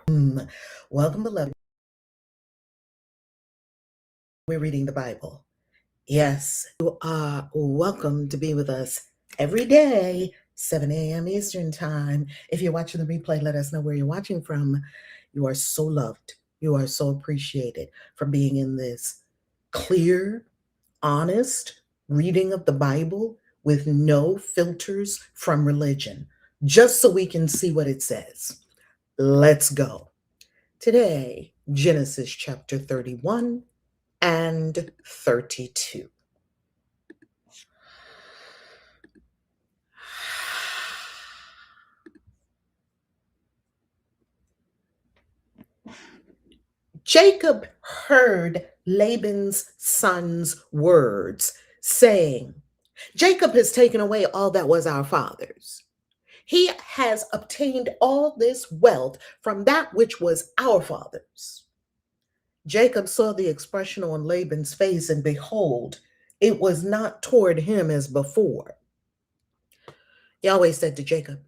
Welcome, beloved. We're reading the Bible. Yes, you are welcome to be with us every day, 7 a.m. Eastern Time. If you're watching the replay, let us know where you're watching from. You are so loved. You are so appreciated for being in this clear, honest reading of the Bible with no filters from religion, just so we can see what it says. Let's go. Today, Genesis chapter 31 and 32. Jacob heard Laban's son's words, saying, Jacob has taken away all that was our father's. He has obtained all this wealth from that which was our father's. Jacob saw the expression on Laban's face, and behold, it was not toward him as before. Yahweh said to Jacob,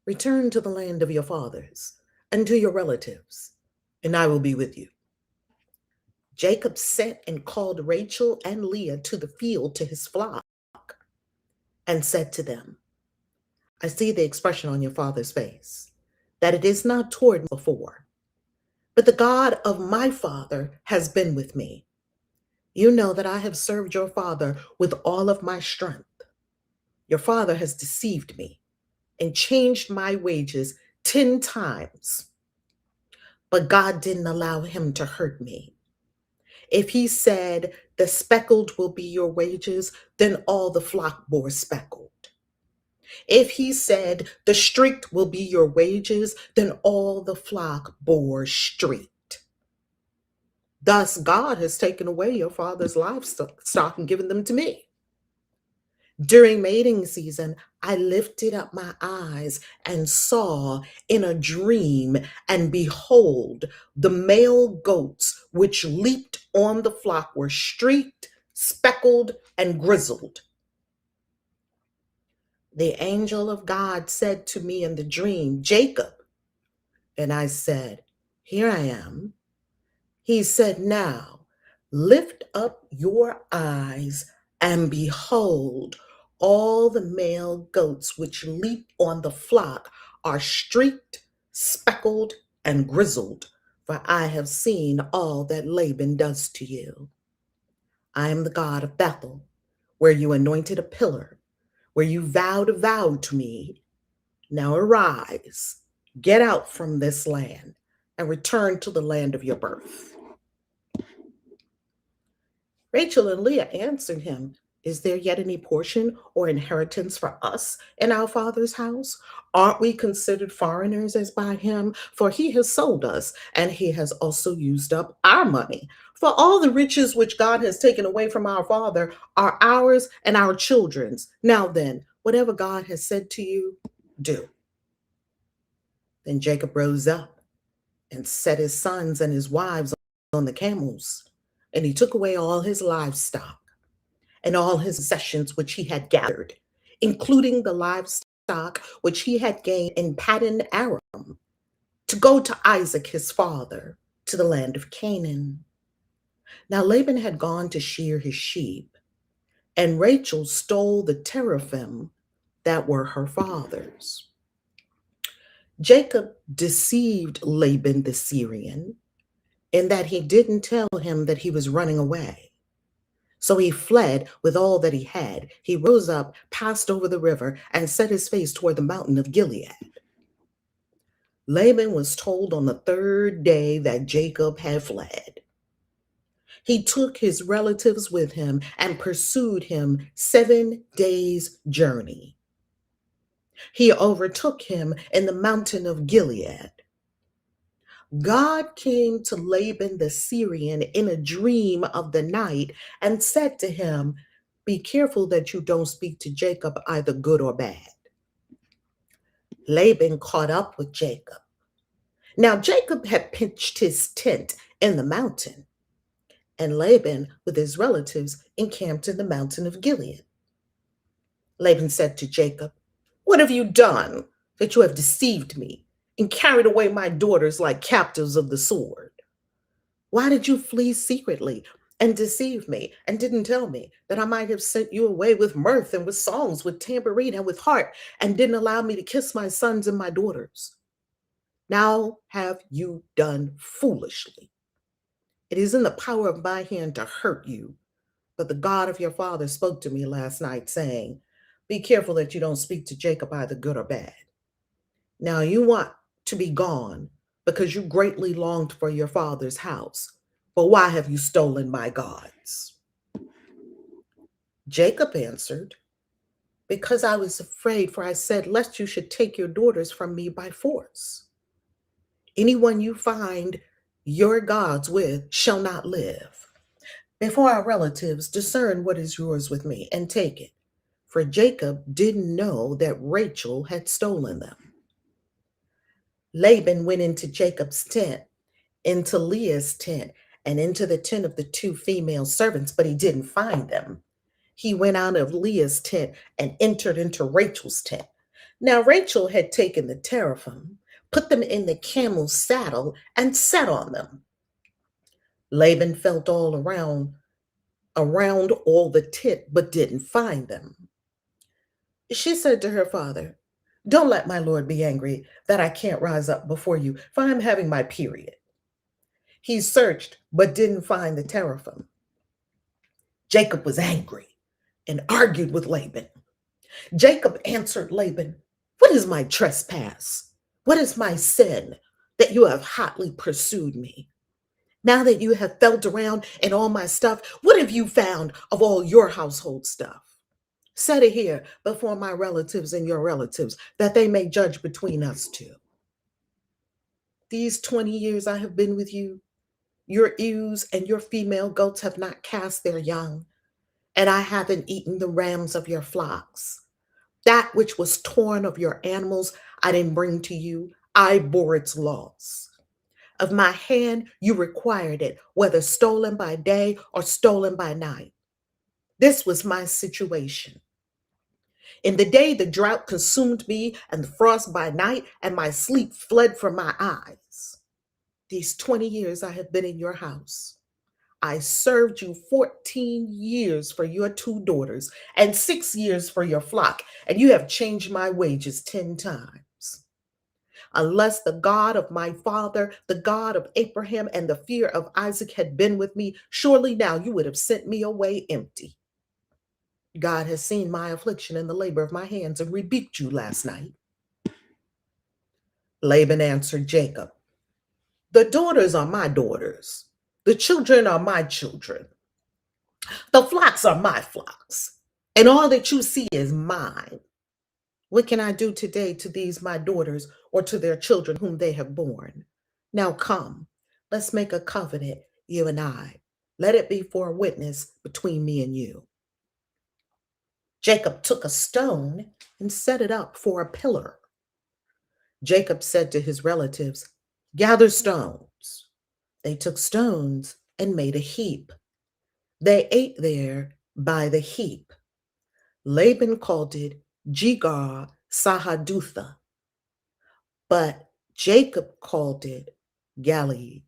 Return to the land of your fathers and to your relatives, and I will be with you. Jacob sent and called Rachel and Leah to the field to his flock and said to them, I see the expression on your father's face, that it is not toward me before, but the God of my father has been with me. You know that I have served your father with all of my strength. Your father has deceived me and changed my wages 10 times, but God didn't allow him to hurt me. If he said, the speckled will be your wages, then all the flock bore speckled. If he said, the streaked will be your wages, then all the flock bore streaked. Thus, God has taken away your father's livestock and given them to me. During mating season, I lifted up my eyes and saw in a dream, and behold, the male goats which leaped on the flock were streaked, speckled, and grizzled. The angel of God said to me in the dream, Jacob. And I said, Here I am. He said, Now lift up your eyes and behold, all the male goats which leap on the flock are streaked, speckled, and grizzled, for I have seen all that Laban does to you. I am the God of Bethel, where you anointed a pillar, where you vowed a vow to me. Now arise, get out from this land, and return to the land of your birth. Rachel and Leah answered him, Is there yet any portion or inheritance for us in our father's house? Aren't we considered foreigners as by him? For he has sold us, and he has also used up our money. For all the riches which God has taken away from our father are ours and our children's. Now then, whatever God has said to you, do. Then Jacob rose up and set his sons and his wives on the camels, and he took away all his livestock and all his possessions which he had gathered, including the livestock which he had gained in Paddan Aram, to go to Isaac his father, to the land of Canaan. Now Laban had gone to shear his sheep, and Rachel stole the teraphim that were her father's. Jacob deceived Laban the Syrian in that he didn't tell him that he was running away. So he fled with all that he had. He rose up, passed over the river, and set his face toward the mountain of Gilead. Laban was told on the third day that Jacob had fled. He took his relatives with him and pursued him 7 days' journey. He overtook him in the mountain of Gilead. God came to Laban the Syrian in a dream of the night and said to him, Be careful that you don't speak to Jacob either good or bad. Laban caught up with Jacob. Now Jacob had pitched his tent in the mountain, and Laban with his relatives encamped in the mountain of Gilead. Laban said to Jacob, What have you done that you have deceived me and carried away my daughters like captives of the sword? Why did you flee secretly and deceive me and didn't tell me that I might have sent you away with mirth and with songs, with tambourine and with harp, and didn't allow me to kiss my sons and my daughters? Now have you done foolishly. It is in the power of my hand to hurt you, but the God of your father spoke to me last night, saying, be careful that you don't speak to Jacob either good or bad. Now you want to be gone because you greatly longed for your father's house. But why have you stolen my gods? Jacob answered, because I was afraid, for I said, lest you should take your daughters from me by force. Anyone you find your gods with shall not live. Before our relatives, discern what is yours with me and take it. For Jacob didn't know that Rachel had stolen them. Laban went into Jacob's tent, into Leah's tent, and into the tent of the two female servants, but he didn't find them. He went out of Leah's tent and entered into Rachel's tent. Now Rachel had taken the teraphim, put them in the camel's saddle, and sat on them. Laban felt all around all the tent, but didn't find them. She said to her father, don't let my lord be angry that I can't rise up before you, for I'm having my period. He searched, but didn't find the teraphim. Jacob was angry and argued with Laban. Jacob answered Laban, what is my trespass? What is my sin that you have hotly pursued me? Now that you have felt around in all my stuff, what have you found of all your household stuff? Set it here before my relatives and your relatives, that they may judge between us two. These 20 years I have been with you, your ewes and your female goats have not cast their young, and I haven't eaten the rams of your flocks. That which was torn of your animals, I didn't bring to you. I bore its loss. Of my hand, you required it, whether stolen by day or stolen by night. This was my situation. In the day, the drought consumed me, and the frost by night, and my sleep fled from my eyes. These 20 years I have been in your house. I served you 14 years for your two daughters and 6 years for your flock, and you have changed my wages 10 times. Unless the God of my father, the God of Abraham, and the fear of Isaac had been with me, surely now you would have sent me away empty. God has seen my affliction and the labor of my hands and rebuked you last night. Laban answered Jacob, the daughters are my daughters. The children are my children. The flocks are my flocks. And all that you see is mine. What can I do today to these my daughters or to their children whom they have borne? Now come, let's make a covenant, you and I. Let it be for a witness between me and you. Jacob took a stone and set it up for a pillar. Jacob said to his relatives, gather stones. They took stones and made a heap. They ate there by the heap. Laban called it Jegar Sahadutha, but Jacob called it Galeed.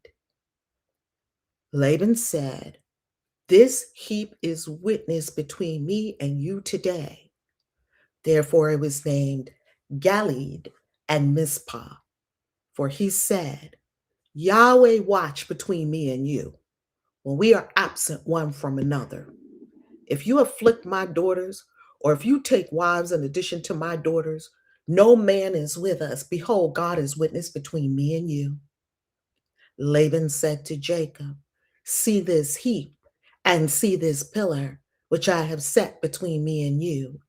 Laban said, this heap is witness between me and you today. Therefore it was named Galeed and Mizpah, for he said, Yahweh watch between me and you when we are absent one from another. If you afflict my daughters, or if you take wives in addition to my daughters, no man is with us. Behold, God is witness between me and you. Laban said to Jacob, see this heap and see this pillar, which I have set between me and you.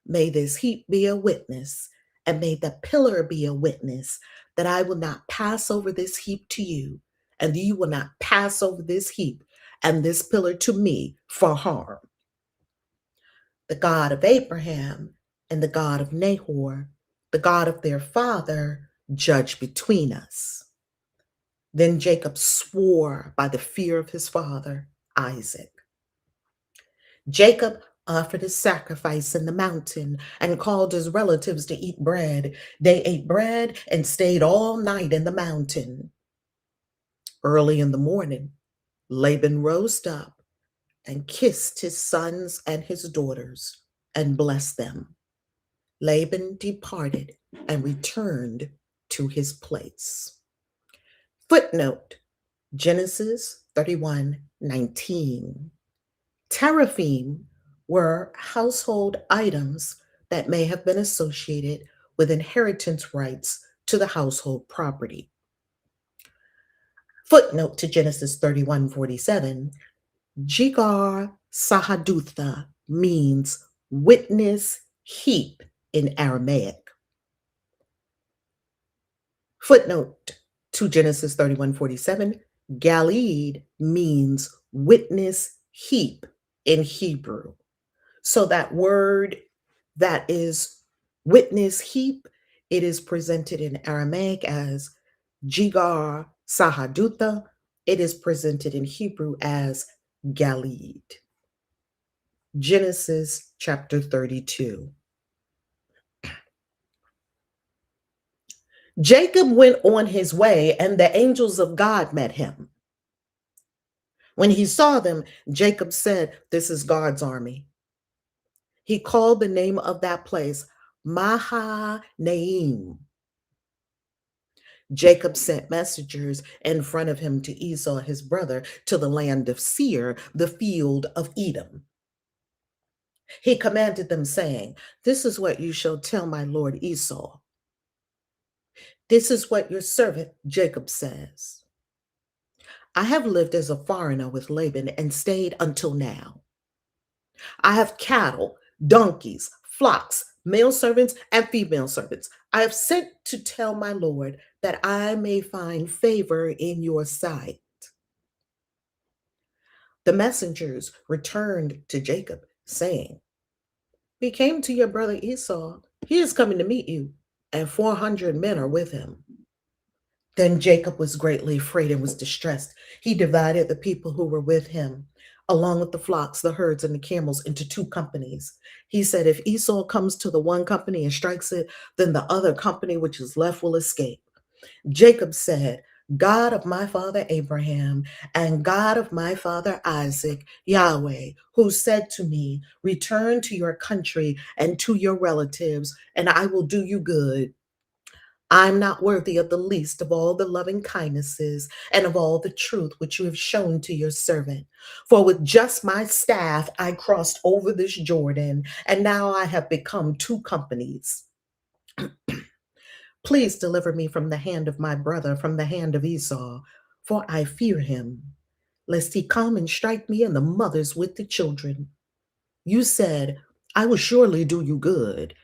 May this heap be a witness, and may the pillar be a witness, that I will not pass over this heap to you, and you will not pass over this heap and this pillar to me for harm. The God of Abraham and the God of Nahor, the God of their father, judge between us. Then Jacob swore by the fear of his father, Isaac. Jacob offered a sacrifice in the mountain, and called his relatives to eat bread. They ate bread and stayed all night in the mountain. Early in the morning, Laban rose up and kissed his sons and his daughters and blessed them. Laban departed and returned to his place. Footnote: Genesis 31:19. Teraphim were household items that may have been associated with inheritance rights to the household property. Footnote to Genesis 31:47. Jigar Sahadutha means witness heap in Aramaic. Footnote to Genesis 31:47. Galeed means witness heap in Hebrew. So that word that is witness heap, it is presented in Aramaic as Jigar Sahadutha. It is presented in Hebrew as Galeed. Genesis chapter 32. Jacob went on his way, and the angels of God met him. When he saw them, Jacob said, "This is God's army." He called the name of that place Mahanaim. Jacob sent messengers in front of him to Esau, his brother, to the land of Seir, the field of Edom. He commanded them, saying, "This is what you shall tell my lord Esau. This is what your servant Jacob says. I have lived as a foreigner with Laban and stayed until now. I have cattle, donkeys, flocks, male servants, and female servants. I have sent to tell my Lord that I may find favor in your sight." The messengers returned to Jacob, saying, "We came to your brother Esau. He is coming to meet you, and 400 men are with him." Then Jacob was greatly afraid and was distressed. He divided the people who were with him, along with the flocks, the herds, and the camels, into two companies. He said, "If Esau comes to the one company and strikes it, then the other company which is left will escape." Jacob said, "God of my father Abraham and God of my father Isaac, Yahweh, who said to me, 'Return to your country and to your relatives, and I will do you good.' I'm not worthy of the least of all the loving kindnesses and of all the truth which you have shown to your servant. For with just my staff I crossed over this Jordan, and now I have become two companies. Please deliver me from the hand of my brother, from the hand of Esau, for I fear him, lest he come and strike me and the mothers with the children. You said, 'I will surely do you good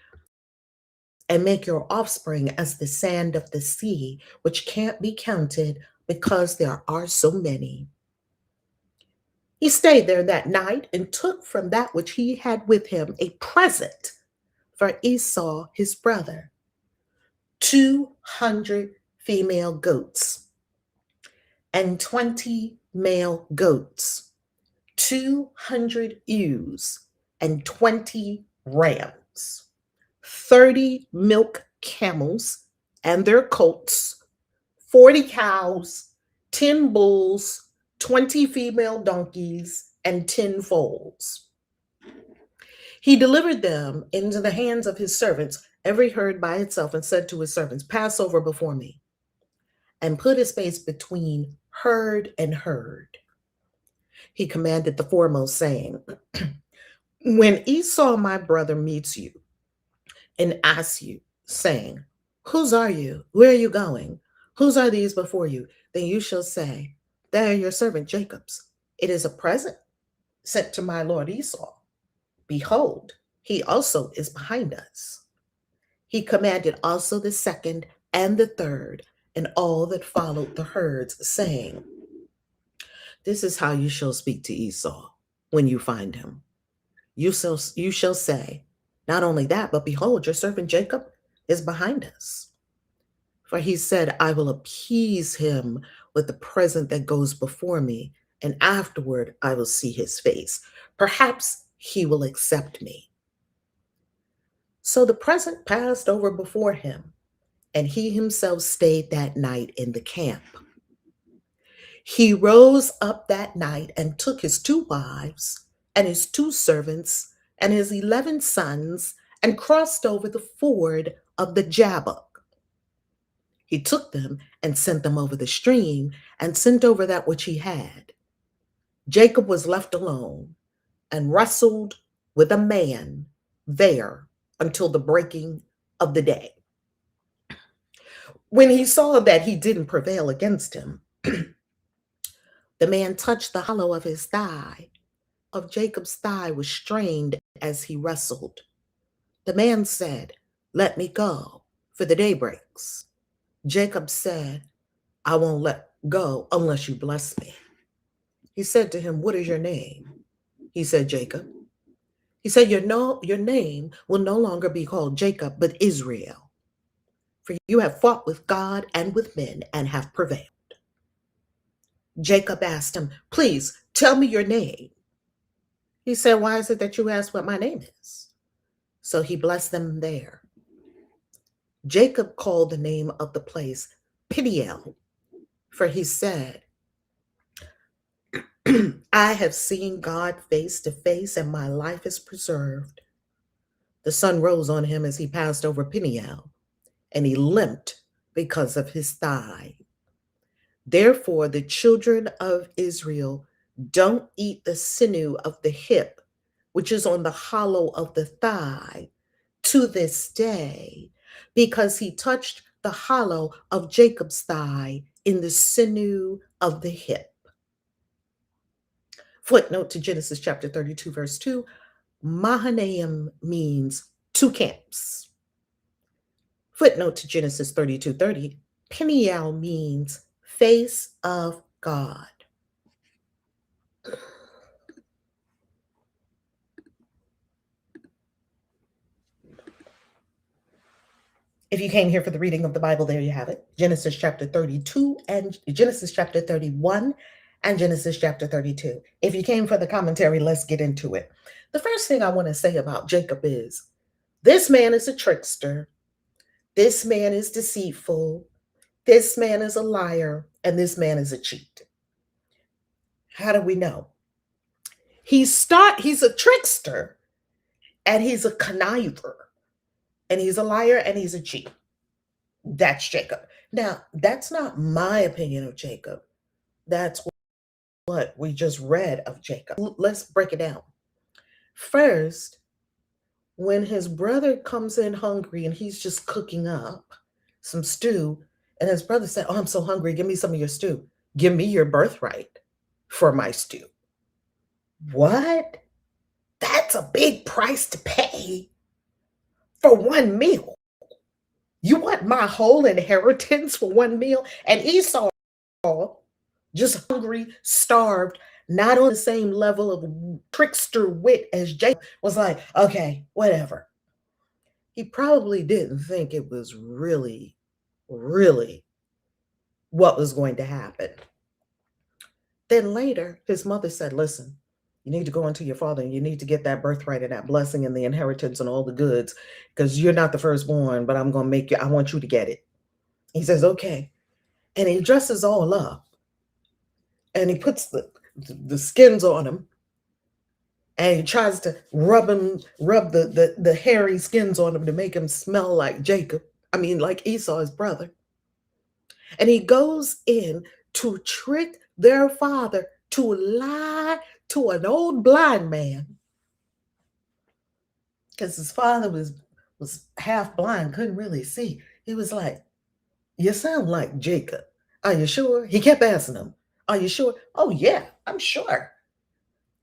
and make your offspring as the sand of the sea, which can't be counted because there are so many.'" He stayed there that night and took from that which he had with him a present for Esau, his brother, 200 female goats and 20 male goats, 200 ewes and 20 rams, 30 milk camels and their colts, 40 cows, 10 bulls, 20 female donkeys, and 10 foals. He delivered them into the hands of his servants, every herd by itself, and said to his servants, "Pass over before me," and put a space between herd and herd. He commanded the foremost, saying, "When Esau, my brother, meets you and asks you, saying, 'Whose are you? Where are you going? Whose are these before you?' then you shall say, 'They are your servant Jacob's. It is a present sent to my lord Esau. Behold, he also is behind us.'" He commanded also the second and the third and all that followed the herds, saying, "This is how you shall speak to Esau when you find him. You shall say, 'Not only that, but behold, your servant Jacob is behind us.' For he said, 'I will appease him with the present that goes before me, and afterward I will see his face. Perhaps he will accept me. So the present passed over before him, and he himself stayed that night in the camp. He rose up that night and took his 2 wives and his 2 servants and his 11 sons and crossed over the ford of the Jabbok. He took them and sent them over the stream and sent over that which he had. Jacob was left alone and wrestled with a man there until the breaking of the day. When he saw that he didn't prevail against him, the man touched the hollow of his thigh. Of Jacob's thigh was strained as he wrestled. The man said, "Let me go, for the day breaks." Jacob said, "I won't let go unless you bless me." He said to him, "What is your name?" He said, "Jacob." He said, your name will no longer be called Jacob, but Israel, for you have fought with God and with men and have prevailed. Jacob asked him, "Please tell me your name." He said, "Why is it that you ask what my name is?" So he blessed them there. Jacob called the name of the place Peniel, for he said, "I have seen God face to face, and my life is preserved." The sun rose on him as he passed over Peniel, and he limped because of his thigh. Therefore, the children of Israel don't eat the sinew of the hip, which is on the hollow of the thigh, to this day, because he touched the hollow of Jacob's thigh in the sinew of the hip. Footnote to Genesis chapter 32, verse 2, Mahanaim means 2 camps. Footnote to Genesis 32:30, Peniel means face of God. If you came here for the reading of the Bible, there you have it. Genesis chapter 32 and Genesis chapter 31 and Genesis chapter 32. If you came for the commentary, let's get into it. The first thing I want to say about Jacob is this man is a trickster. This man is deceitful. This man is a liar. And this man is a cheat. How do we know? He's a trickster, and he's a conniver, and he's a liar, and he's a cheat. That's Jacob. Now, that's not my opinion of Jacob. That's what we just read of Jacob. Let's break it down. First, when his brother comes in hungry and he's just cooking up some stew, and his brother said, "Oh, I'm so hungry. Give me some of your stew. Give me your birthright for my stew." What? That's a big price to pay for one meal. You want my whole inheritance for one meal? And Esau, just hungry, starved, not on the same level of trickster wit as Jacob, was like, "Okay, whatever." He probably didn't think it was really, really what was going to happen. Then later, his mother said, "Listen, you need to go into your father and you need to get that birthright and that blessing and the inheritance and all the goods, because you're not the firstborn, but I want you to get it." He says, "Okay." And he dresses all up and he puts the skins on him, and he tries to rub the hairy skins on him to make him smell like like Esau, his brother. And he goes in to trick their father to lie to an old blind man, because his father was half blind, couldn't really see. He was like, "You sound like Jacob. Are you sure?" He kept asking him, "Are you sure?" "Oh, yeah, I'm sure."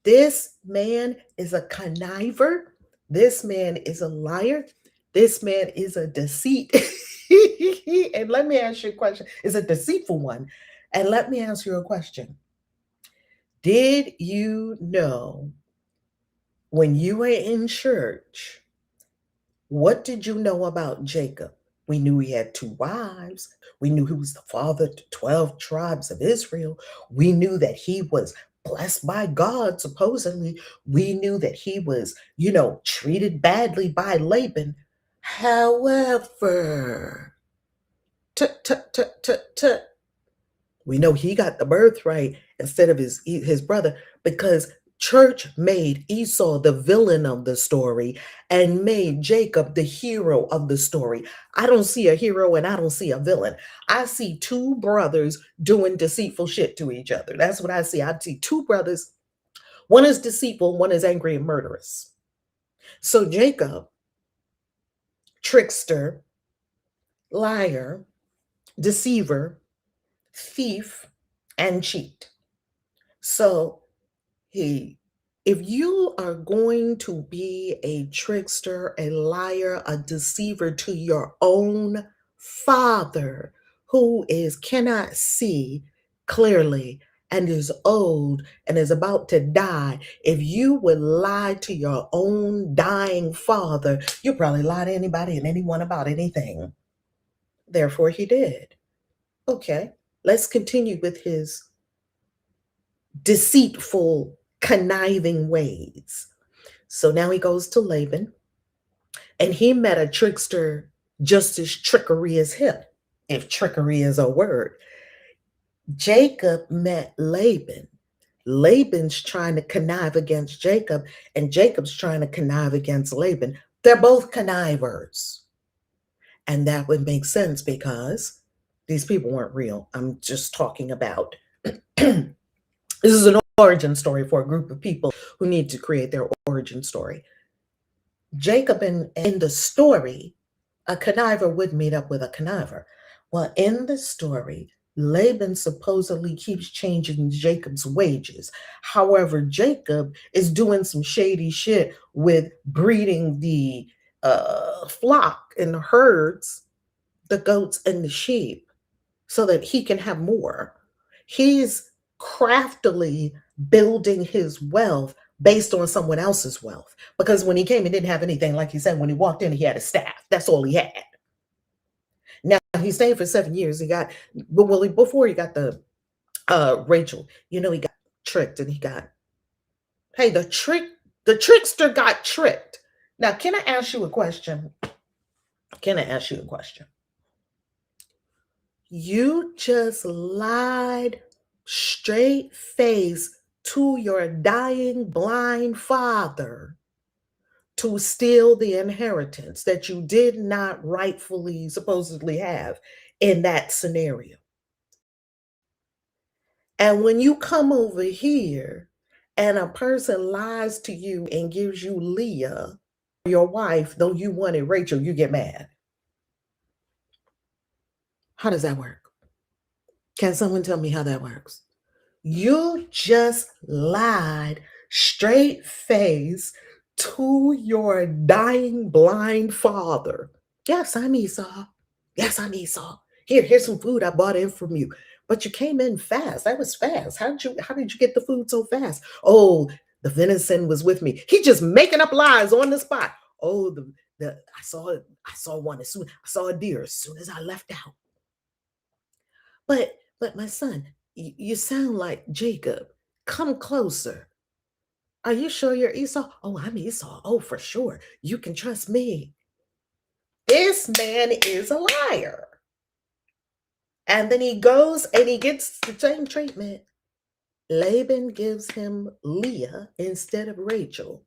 This man is a conniver. This man is a liar. This man is a deceit. And let me ask you a question. It's a deceitful one. And let me ask you a question. Did you know when you were in church, what did you know about Jacob? We knew he had 2 wives. We knew he was the father to 12 tribes of Israel. We knew that he was blessed by God, supposedly. We knew that he was, treated badly by Laban. However, tut, tut, tut, tut, tut, we know he got the birthright instead of his brother, because church made Esau the villain of the story and made Jacob the hero of the story. I don't see a hero and I don't see a villain. I see two brothers doing deceitful shit to each other. That's what I see. I see two brothers. One is deceitful, one is angry and murderous. So Jacob, trickster, liar, deceiver, thief, and cheat. So he, if you are going to be a trickster, a liar, a deceiver to your own father, who is cannot see clearly and is old and is about to die, if you would lie to your own dying father, you probably lie to anybody and anyone about anything. Therefore, he did. Okay, let's continue with his deceitful, conniving ways. So now he goes to Laban, and he met a trickster just as trickery as him, if trickery is a word. Jacob met Laban. Laban's trying to connive against Jacob, and Jacob's trying to connive against Laban. They're both connivers. And that would make sense because these people weren't real. I'm just talking about this is an origin story for a group of people who need to create their origin story. Jacob in the story, a conniver would meet up with a conniver. Well, in the story, Laban supposedly keeps changing Jacob's wages. However, Jacob is doing some shady shit with breeding the flock and the herds, the goats and the sheep, so that he can have more. He's craftily building his wealth based on someone else's wealth. Because when he came, he didn't have anything. Like he said, when he walked in, he had a staff. That's all he had. Now he stayed for 7 years. He got, well, before he got the Rachel, he got tricked and he got, hey, the trickster got tricked. Now, can I ask you a question? Can I ask you a question? You just lied straight face to your dying blind father to steal the inheritance that you did not rightfully supposedly have in that scenario. And when you come over here and a person lies to you and gives you Leah, your wife, though you wanted Rachel, you get mad. How does that work? Can someone tell me how that works? You just lied straight face to your dying blind father. Yes, I'm Esau. Yes, I'm Esau. Here's some food I bought in from you. But you came in fast. That was fast. How did you get the food so fast? Oh, the venison was with me. He just making up lies on the spot. Oh, the I saw one as soon I saw a deer as soon as I left out. But my son, you sound like Jacob. Come closer. Are you sure you're Esau? Oh, I'm Esau. Oh, for sure. You can trust me. This man is a liar. And then he goes and he gets the same treatment. Laban gives him Leah instead of Rachel.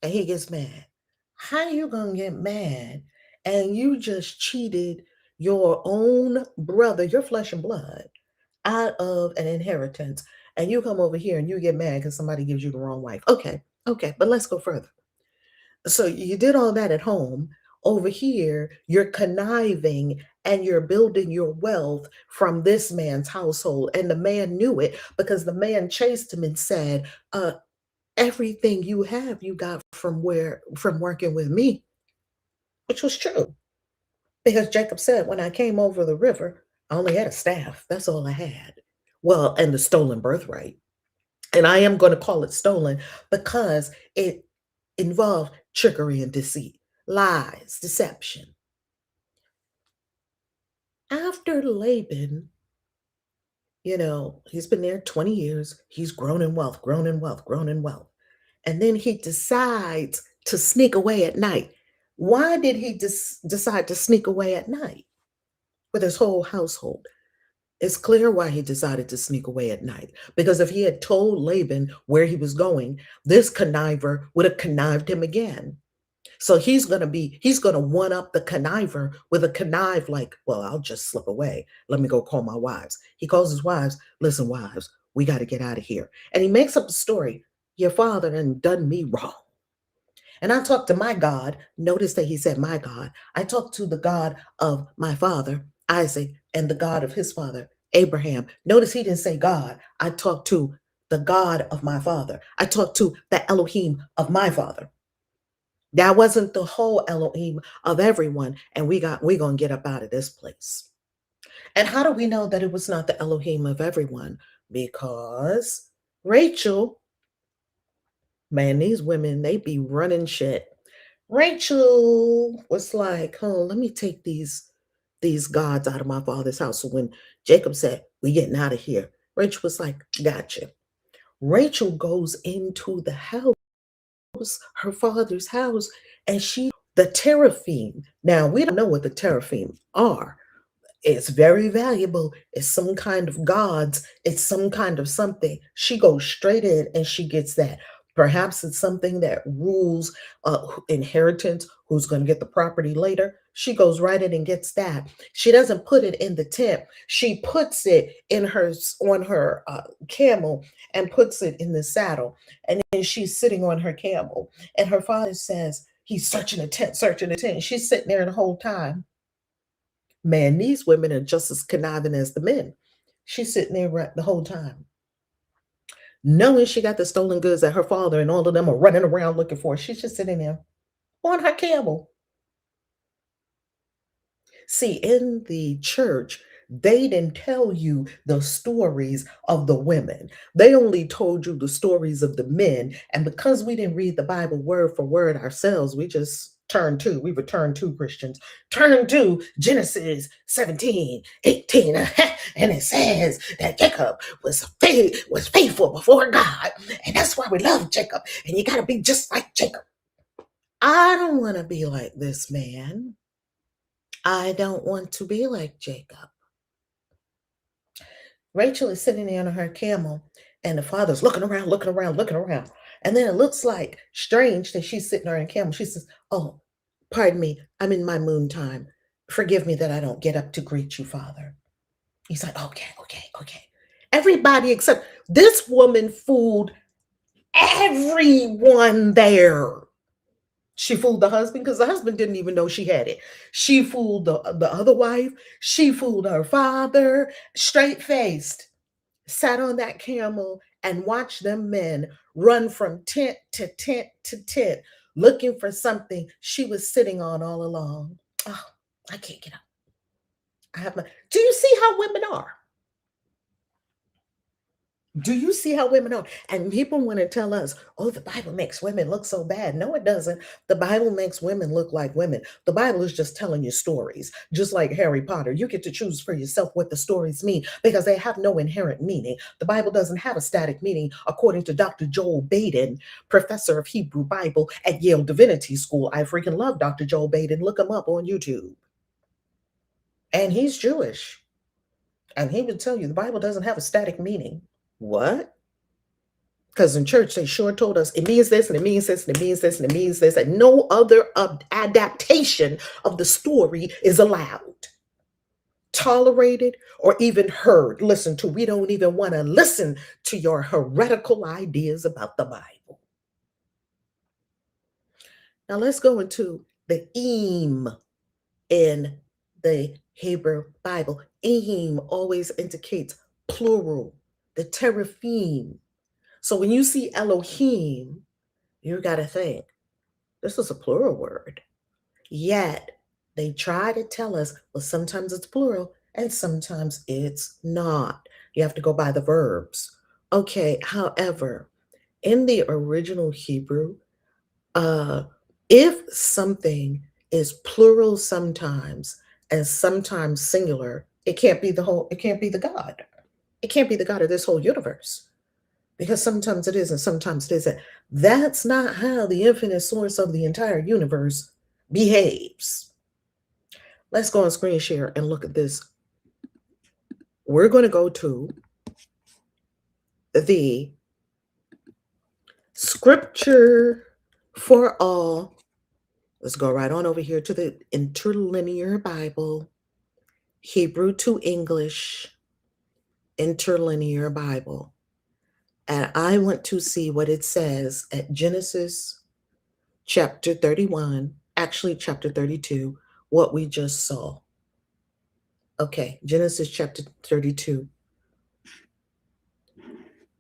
And he gets mad. How you gonna get mad? And you just cheated your own brother, your flesh and blood, out of an inheritance, and you come over here and you get mad because somebody gives you the wrong wife. Okay, but let's go further. So you did all that at home. Over here, you're conniving and you're building your wealth from this man's household. And the man knew it because the man chased him and said, everything you have, you got from working with me, which was true. Because Jacob said, when I came over the river, I only had a staff. That's all I had. Well, and the stolen birthright. And I am going to call it stolen because it involved trickery and deceit, lies, deception. After Laban He's been there 20 years. He's grown in wealth, grown in wealth, grown in wealth. And then he decides to sneak away at night. Why did he decide to sneak away at night with his whole household? It's clear why he decided to sneak away at night. Because if he had told Laban where he was going, this conniver would have connived him again. So he's gonna one up the conniver with a connive like, well, I'll just slip away. Let me go call my wives. He calls his wives, listen, wives, we got to get out of here. And he makes up a story. Your father done me wrong. And I talked to my God. Notice that he said, my God. I talked to the God of my father, Isaac, and the God of his father, Abraham. Notice he didn't say God. I talked to the God of my father. I talked to the Elohim of my father. That wasn't the whole Elohim of everyone. And we're gonna get up out of this place. And how do we know that it was not the Elohim of everyone? Because Rachel, man, these women, they be running shit. Rachel was like, oh, let me take these gods out of my father's house. So when Jacob said, we getting out of here, Rachel was like, gotcha. Rachel goes into the house, her father's house, and the Teraphim. Now, we don't know what the Teraphim are. It's very valuable. It's some kind of gods. It's some kind of something. She goes straight in and she gets that. Perhaps it's something that rules inheritance, who's going to get the property later. She goes right in and gets that. She doesn't put it in the tent. She puts it on her camel and puts it in the saddle. And then she's sitting on her camel. And her father says, he's searching the tent, searching the tent. She's sitting there the whole time. Man, these women are just as conniving as the men. She's sitting there the whole time, knowing she got the stolen goods that her father and all of them are running around looking for. She's just sitting there on her camel. See, in the church, they didn't tell you the stories of the women. They only told you the stories of the men. And because we didn't read the Bible word for word ourselves, we return to Christians, turn to Genesis 17, 18. And it says that Jacob was faithful before God. And that's why we love Jacob. And you got to be just like Jacob. I don't want to be like this man. I don't want to be like Jacob. Rachel is sitting there on her camel, and the father's looking around, looking around, looking around. And then it looks like strange that she's sitting on her camel. She says, oh, pardon me, I'm in my moon time. Forgive me that I don't get up to greet you, Father. He's like, okay. Everybody except this woman fooled everyone there. She fooled the husband because the husband didn't even know she had it. She fooled the other wife. She fooled her father, straight faced, sat on that camel and watched them men run from tent to tent to tent looking for something she was sitting on all along. Oh, I can't get up. Do you see how women are? Do you see how women are? And people want to tell us, oh, the Bible makes women look so bad. No, it doesn't. The Bible makes women look like women. The Bible is just telling you stories, just like Harry Potter. You get to choose for yourself what the stories mean because they have no inherent meaning. The Bible doesn't have a static meaning, according to Dr. Joel Baden, professor of Hebrew Bible at Yale Divinity School. I freaking love Dr. Joel Baden. Look him up on YouTube. And he's Jewish. And he would tell you the Bible doesn't have a static meaning. What? Because in church, they sure told us it means this and it means this and it means this and it means this, and no other adaptation of the story is allowed, tolerated, or even heard, listened to. We don't even want to listen to your heretical ideas about the Bible. Now let's go into the im in the Hebrew Bible. Im always indicates plural. The Teraphim. So when you see Elohim, you got to think, this is a plural word. Yet they try to tell us, well, sometimes it's plural and sometimes it's not. You have to go by the verbs. Okay, however, in the original Hebrew, if something is plural sometimes and sometimes singular, it can't be the God. It can't be the God of this whole universe because sometimes it is and sometimes it isn't. That's not how the infinite source of the entire universe behaves. Let's go on screen share and look at this. We're going to go to the scripture for all. Let's go right on over here to the interlinear Bible, Hebrew to English, interlinear Bible. And I want to see what it says at Genesis chapter 31, actually chapter 32, what we just saw. Okay, Genesis chapter 32.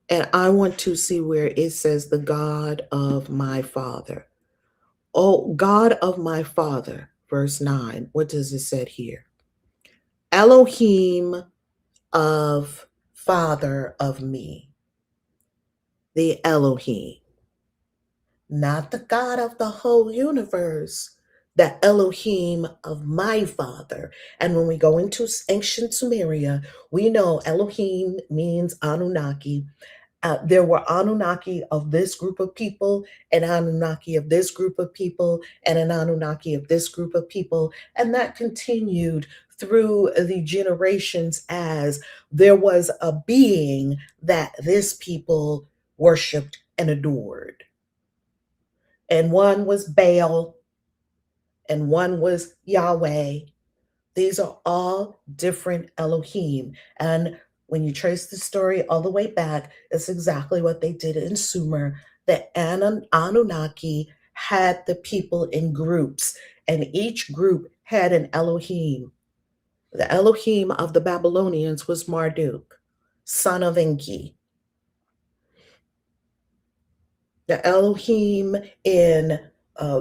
And I want to see where it says the God of my father. Oh, God of my father, verse 9. What does it say here? Elohim of father of me. The Elohim, not the God of the whole universe, the Elohim of my father. And when we go into ancient Sumeria, we know Elohim means Anunnaki. There were Anunnaki of this group of people, an Anunnaki of this group of people, and an Anunnaki of this group of people. And that continued through the generations as there was a being that this people worshiped and adored. And one was Baal, and one was Yahweh. These are all different Elohim. And when you trace the story all the way back, it's exactly what they did in Sumer. The Anunnaki had the people in groups, and each group had an Elohim. The Elohim of the Babylonians was Marduk, son of Enki. The Elohim in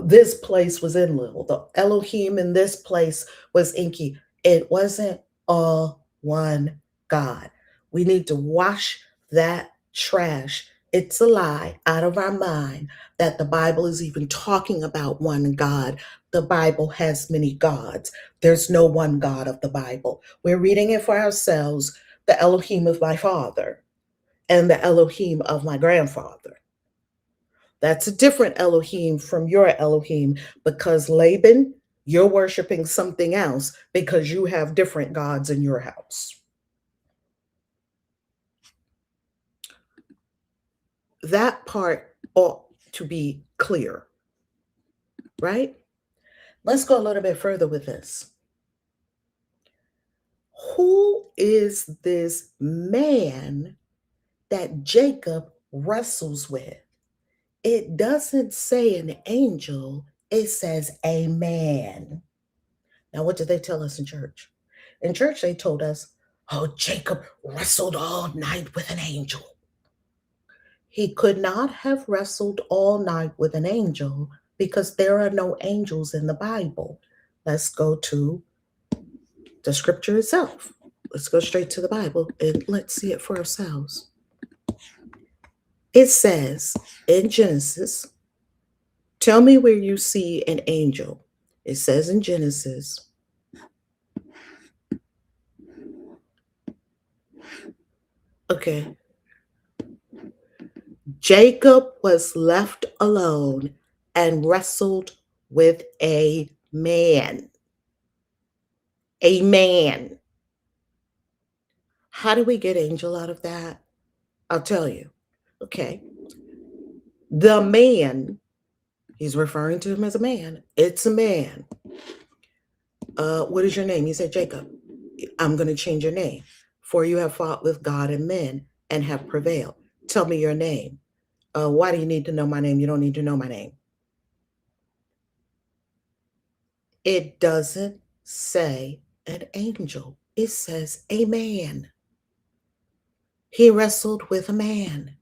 this place was Enlil. The Elohim in this place was Enki. It wasn't all one God. We need to wash that trash. It's a lie out of our mind that the Bible is even talking about one God. The Bible has many gods. There's no one God of the Bible. We're reading it for ourselves, the Elohim of my father and the Elohim of my grandfather. That's a different Elohim from your Elohim because Laban, you're worshiping something else because you have different gods in your house. That part ought to be clear, right? Let's go a little bit further with this. Who is this man that Jacob wrestles with? It doesn't say an angel, it says a man. Now, what did they tell us in church? In church, they told us, oh, Jacob wrestled all night with an angel. He could not have wrestled all night with an angel because there are no angels in the Bible. Let's go to the scripture itself. Let's go straight to the Bible and let's see it for ourselves. It says in Genesis, tell me where you see an angel. It says in Genesis, okay, Jacob was left alone and wrestled with a man. A man. How do we get angel out of that? I'll tell you. Okay. The man, he's referring to him as a man. It's a man. What is your name? He said, Jacob. I'm going to change your name. For you have fought with God and men and have prevailed. Tell me your name. Why do you need to know my name? You don't need to know my name. It doesn't say an angel. It says a man. He wrestled with a man.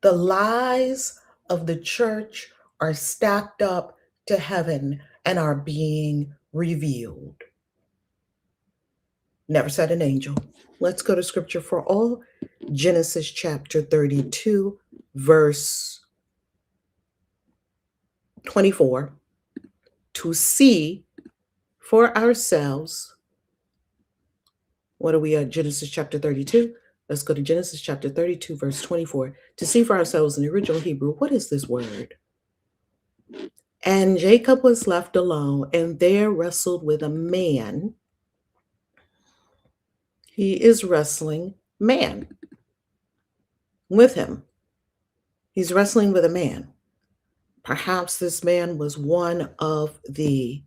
The lies of the church are stacked up to heaven and are being revealed. Never said an angel. Let's go to scripture for all. Genesis chapter 32, verse 24. To see for ourselves What are we at? Genesis chapter 32. Let's go to Genesis chapter 32, verse 24, to see for ourselves in the original Hebrew, what is this word? And Jacob was left alone, and there wrestled with a man. He is wrestling man with him. He's wrestling with a man. Perhaps this man was one of the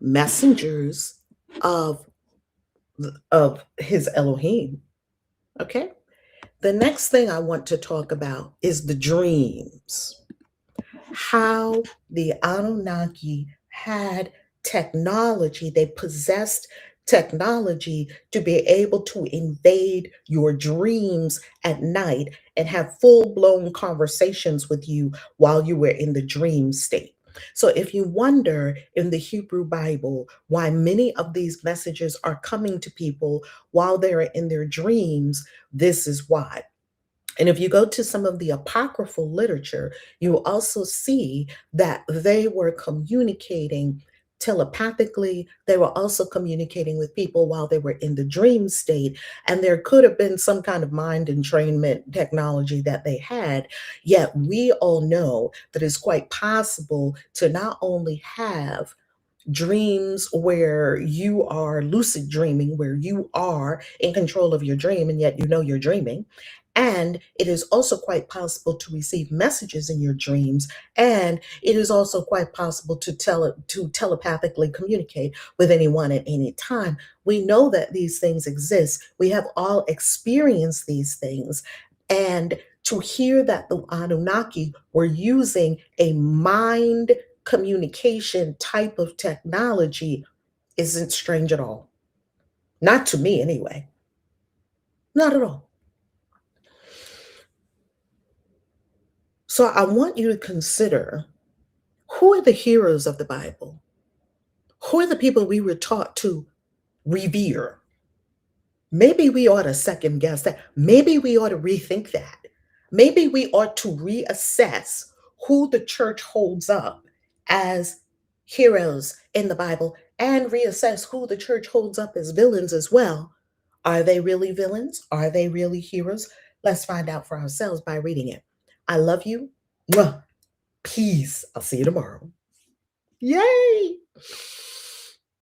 messengers of, of his Elohim. Okay. The next thing I want to talk about is the dreams. How the Anunnaki had technology, they possessed technology to be able to invade your dreams at night and have full blown conversations with you while you were in the dream state. So, if you wonder in the Hebrew Bible why many of these messages are coming to people while they're in their dreams, this is why. And if you go to some of the apocryphal literature, you also see that they were communicating telepathically. They were also communicating with people while they were in the dream state. And there could have been some kind of mind entrainment technology that they had. Yet we all know that it's quite possible to not only have dreams where you are lucid dreaming, where you are in control of your dream and yet you know you're dreaming. And it is also quite possible to receive messages in your dreams. And it is also quite possible to telepathically communicate with anyone at any time. We know that these things exist. We have all experienced these things. And to hear that the Anunnaki were using a mind communication type of technology isn't strange at all. Not to me, anyway. Not at all. So I want you to consider, who are the heroes of the Bible? Who are the people we were taught to revere? Maybe we ought to second guess that. Maybe we ought to rethink that. Maybe we ought to reassess who the church holds up as heroes in the Bible and reassess who the church holds up as villains as well. Are they really villains? Are they really heroes? Let's find out for ourselves by reading it. I love you. Mwah. Peace. I'll see you tomorrow. Yay!